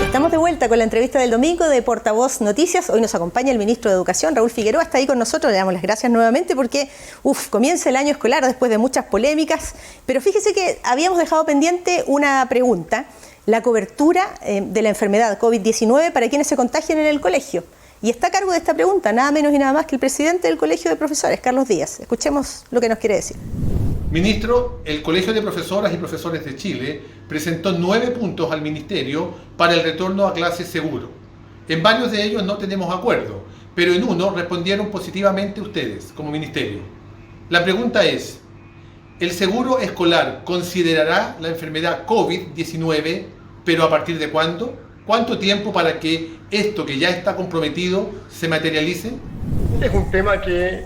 Estamos de vuelta con la entrevista del domingo de Portavoz Noticias. Hoy nos acompaña el ministro de Educación, Raúl Figueroa, está ahí con nosotros. Le damos las gracias nuevamente porque comienza el año escolar después de muchas polémicas. Pero fíjese que habíamos dejado pendiente una pregunta, la cobertura de la enfermedad COVID-19 para quienes se contagian en el colegio. Y está a cargo de esta pregunta nada menos y nada más que el presidente del Colegio de Profesores, Carlos Díaz. Escuchemos lo que nos quiere decir. Ministro, el Colegio de Profesoras y Profesores de Chile presentó 9 puntos al Ministerio para el retorno a clases seguro. En varios de ellos no tenemos acuerdo, pero en uno respondieron positivamente ustedes, como Ministerio. La pregunta es, ¿el seguro escolar considerará la enfermedad COVID-19, pero a partir de cuándo? ¿Cuánto tiempo para que esto que ya está comprometido se materialice? Es un tema que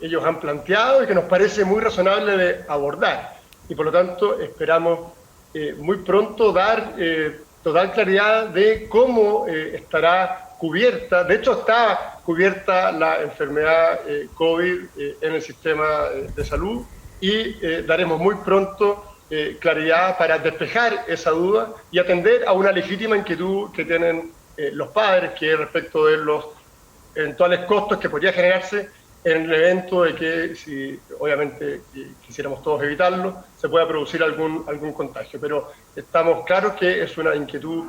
ellos han planteado y que nos parece muy razonable de abordar y por lo tanto esperamos muy pronto dar total claridad de cómo estará cubierta, de hecho está cubierta la enfermedad COVID en el sistema de salud y daremos muy pronto claridad para despejar esa duda y atender a una legítima inquietud que tienen los padres, que es respecto de los eventuales costos que podría generarse en el evento de que, si obviamente quisiéramos todos evitarlo, se pueda producir algún contagio. Pero estamos claros que es una inquietud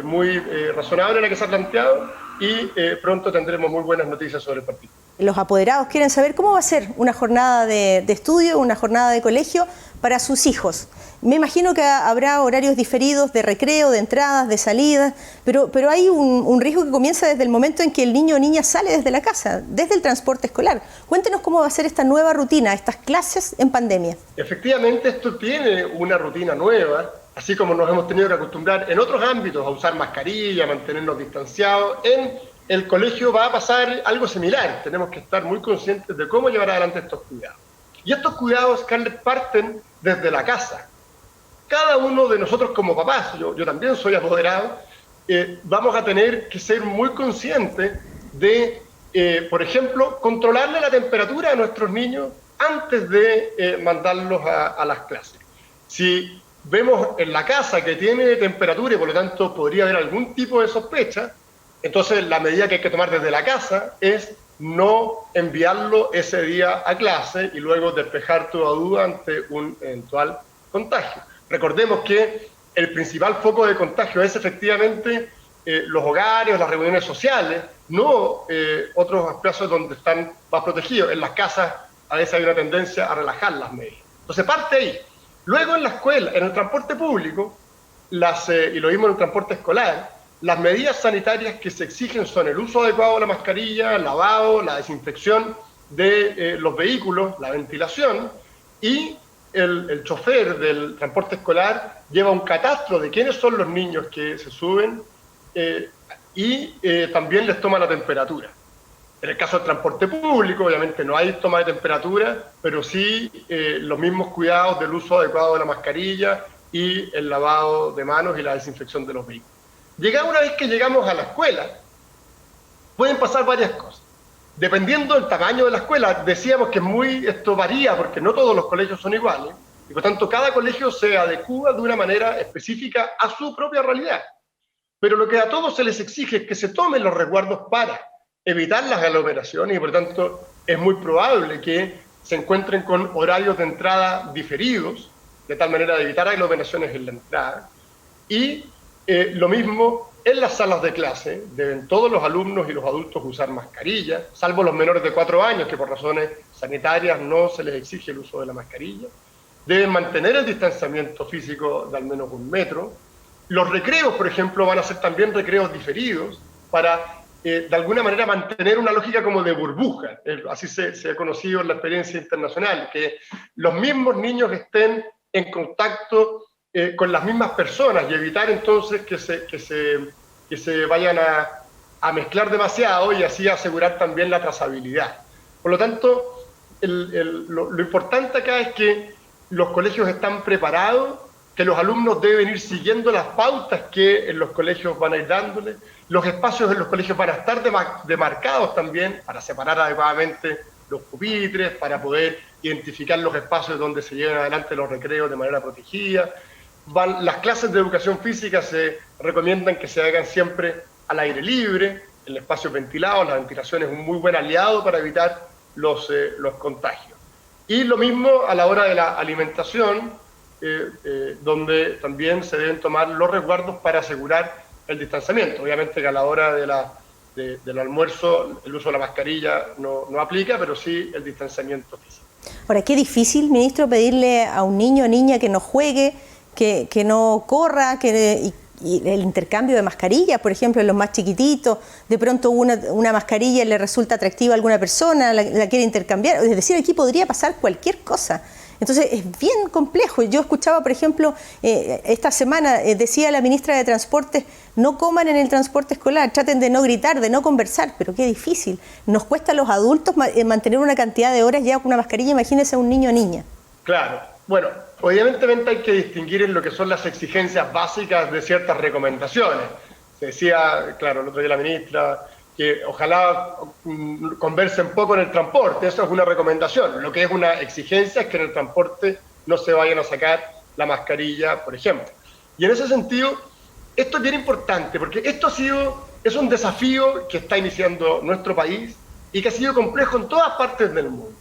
muy razonable la que se ha planteado y pronto tendremos muy buenas noticias sobre el partido. Los apoderados quieren saber cómo va a ser una jornada de estudio, una jornada de colegio para sus hijos. Me imagino que habrá horarios diferidos de recreo, de entradas, de salidas, pero hay un riesgo que comienza desde el momento en que el niño o niña sale desde la casa, desde el transporte escolar. Cuéntenos cómo va a ser esta nueva rutina, estas clases en pandemia. Efectivamente, esto tiene una rutina nueva, así como nos hemos tenido que acostumbrar en otros ámbitos a usar mascarilla, a mantenernos distanciados. En el colegio va a pasar algo similar. Tenemos que estar muy conscientes de cómo llevar adelante estos cuidados. Y estos cuidados, Carles, parten desde la casa. Cada uno de nosotros como papás, yo también soy apoderado, vamos a tener que ser muy conscientes de, por ejemplo, controlarle la temperatura a nuestros niños antes de mandarlos a las clases. Si vemos en la casa que tiene temperatura y por lo tanto podría haber algún tipo de sospecha, entonces la medida que hay que tomar desde la casa es no enviarlo ese día a clase y luego despejar toda duda ante un eventual contagio. Recordemos que el principal foco de contagio es efectivamente los hogares, las reuniones sociales, no otros espacios donde están más protegidos. En las casas a veces hay una tendencia a relajar las medidas. Entonces parte ahí. Luego en la escuela, en el transporte público, y lo mismo en el transporte escolar, las medidas sanitarias que se exigen son el uso adecuado de la mascarilla, el lavado, la desinfección de los vehículos, la ventilación, y el chofer del transporte escolar lleva un catastro de quiénes son los niños que se suben y también les toma la temperatura. En el caso del transporte público, obviamente no hay toma de temperatura, pero sí los mismos cuidados del uso adecuado de la mascarilla y el lavado de manos y la desinfección de los vehículos. Una vez que llegamos a la escuela, pueden pasar varias cosas. Dependiendo del tamaño de la escuela, decíamos que esto varía porque no todos los colegios son iguales y por tanto cada colegio se adecúa de una manera específica a su propia realidad. Pero lo que a todos se les exige es que se tomen los resguardos para evitar las aglomeraciones y por tanto es muy probable que se encuentren con horarios de entrada diferidos, de tal manera de evitar aglomeraciones en la entrada. Y lo mismo en las salas de clase, deben todos los alumnos y los adultos usar mascarilla, salvo los menores de 4 años, que por razones sanitarias no se les exige el uso de la mascarilla. Deben mantener el distanciamiento físico de al menos 1 metro. Los recreos, por ejemplo, van a ser también recreos diferidos para, de alguna manera, mantener una lógica como de burbuja. Así se ha conocido en la experiencia internacional, que los mismos niños estén en contacto con las mismas personas y evitar entonces que se vayan a mezclar demasiado y así asegurar también la trazabilidad. Por lo tanto, lo importante acá es que los colegios están preparados, que los alumnos deben ir siguiendo las pautas que en los colegios van a ir dándoles, los espacios en los colegios van a estar demarcados también para separar adecuadamente los pupitres, para poder identificar los espacios donde se llevan adelante los recreos de manera protegida. Las clases de educación física se recomiendan que se hagan siempre al aire libre, en espacios ventilados. La ventilación es un muy buen aliado para evitar los contagios. Y lo mismo a la hora de la alimentación, donde también se deben tomar los resguardos para asegurar el distanciamiento. Obviamente que a la hora del almuerzo el uso de la mascarilla no aplica, pero sí el distanciamiento físico. Ahora, qué difícil, ministro, pedirle a un niño o niña que no juegue, que no corra, y el intercambio de mascarillas, por ejemplo, en los más chiquititos, de pronto una mascarilla le resulta atractiva a alguna persona, la quiere intercambiar, es decir, aquí podría pasar cualquier cosa. Entonces es bien complejo. Yo escuchaba, por ejemplo, esta semana decía la ministra de Transportes, no coman en el transporte escolar, traten de no gritar, de no conversar, pero qué difícil. Nos cuesta a los adultos mantener una cantidad de horas ya con una mascarilla, imagínense a un niño o niña. Claro, bueno, evidentemente hay que distinguir en lo que son las exigencias básicas de ciertas recomendaciones. Se decía, claro, el otro día la ministra, que ojalá conversen poco en el transporte, eso es una recomendación. Lo que es una exigencia es que en el transporte no se vayan a sacar la mascarilla, por ejemplo. Y en ese sentido, esto es bien importante, porque esto es un desafío que está iniciando nuestro país y que ha sido complejo en todas partes del mundo.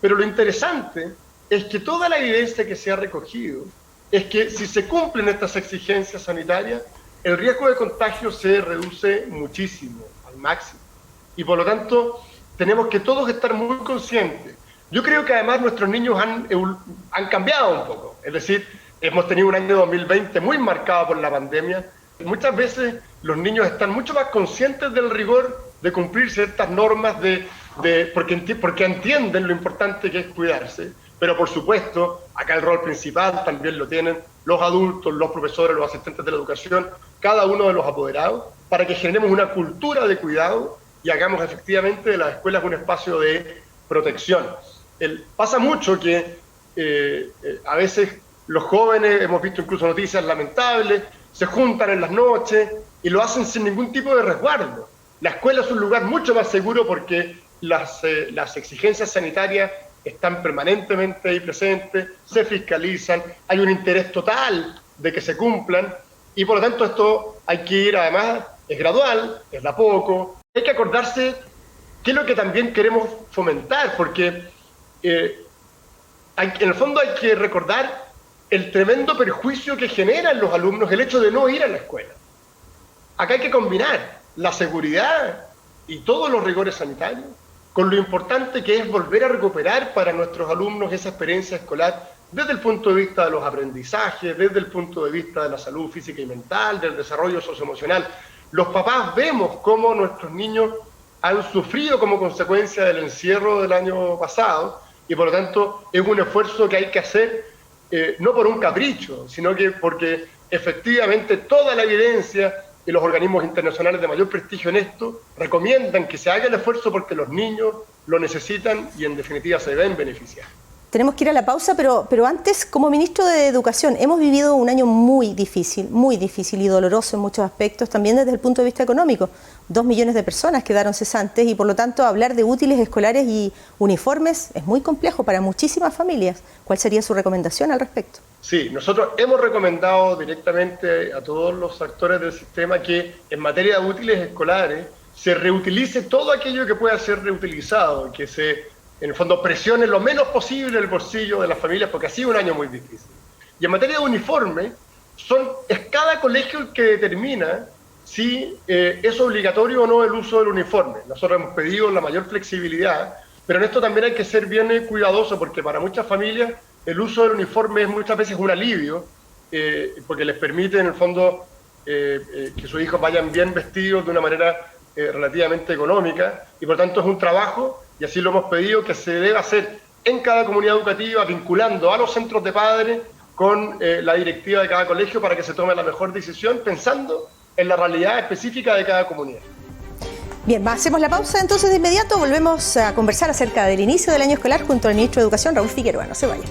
Pero lo interesante es que toda la evidencia que se ha recogido es que si se cumplen estas exigencias sanitarias, el riesgo de contagio se reduce muchísimo, al máximo. Y por lo tanto, tenemos que todos estar muy conscientes. Yo creo que además nuestros niños han cambiado un poco. Es decir, hemos tenido un año 2020 muy marcado por la pandemia. Muchas veces los niños están mucho más conscientes del rigor de cumplir ciertas normas porque entienden lo importante que es cuidarse. Pero por supuesto, acá el rol principal también lo tienen los adultos, los profesores, los asistentes de la educación, cada uno de los apoderados, para que generemos una cultura de cuidado y hagamos efectivamente de las escuelas un espacio de protección. Pasa mucho que a veces los jóvenes, hemos visto incluso noticias lamentables, se juntan en las noches y lo hacen sin ningún tipo de resguardo. La escuela es un lugar mucho más seguro porque las exigencias sanitarias están permanentemente ahí presentes, se fiscalizan, hay un interés total de que se cumplan y por lo tanto esto hay que ir, además es gradual, es de a poco, hay que acordarse qué es lo que también queremos fomentar, porque en el fondo hay que recordar el tremendo perjuicio que genera en los alumnos el hecho de no ir a la escuela. Acá hay que combinar la seguridad y todos los rigores sanitarios con lo importante que es volver a recuperar para nuestros alumnos esa experiencia escolar desde el punto de vista de los aprendizajes, desde el punto de vista de la salud física y mental, del desarrollo socioemocional. Los papás vemos cómo nuestros niños han sufrido como consecuencia del encierro del año pasado y por lo tanto es un esfuerzo que hay que hacer no por un capricho, sino que porque efectivamente toda la evidencia y los organismos internacionales de mayor prestigio en esto recomiendan que se haga el esfuerzo porque los niños lo necesitan y en definitiva se deben beneficiar. Tenemos que ir a la pausa, pero antes, como ministro de Educación, hemos vivido un año muy difícil y doloroso en muchos aspectos, también desde el punto de vista económico. 2 millones de personas quedaron cesantes y por lo tanto hablar de útiles escolares y uniformes es muy complejo para muchísimas familias. ¿Cuál sería su recomendación al respecto? Sí, nosotros hemos recomendado directamente a todos los actores del sistema que en materia de útiles escolares se reutilice todo aquello que pueda ser reutilizado, que se, en el fondo, presione lo menos posible el bolsillo de las familias, porque ha sido un año muy difícil. Y en materia de uniforme, es cada colegio el que determina si es obligatorio o no el uso del uniforme. Nosotros hemos pedido la mayor flexibilidad, pero en esto también hay que ser bien cuidadoso, porque para muchas familias el uso del uniforme es muchas veces un alivio, porque les permite en el fondo que sus hijos vayan bien vestidos de una manera relativamente económica, y por tanto es un trabajo, y así lo hemos pedido, que se debe hacer en cada comunidad educativa, vinculando a los centros de padres con la directiva de cada colegio para que se tome la mejor decisión, pensando en la realidad específica de cada comunidad. Bien, hacemos la pausa, entonces de inmediato volvemos a conversar acerca del inicio del año escolar junto al ministro de Educación, Raúl Figueroa. No se vayan.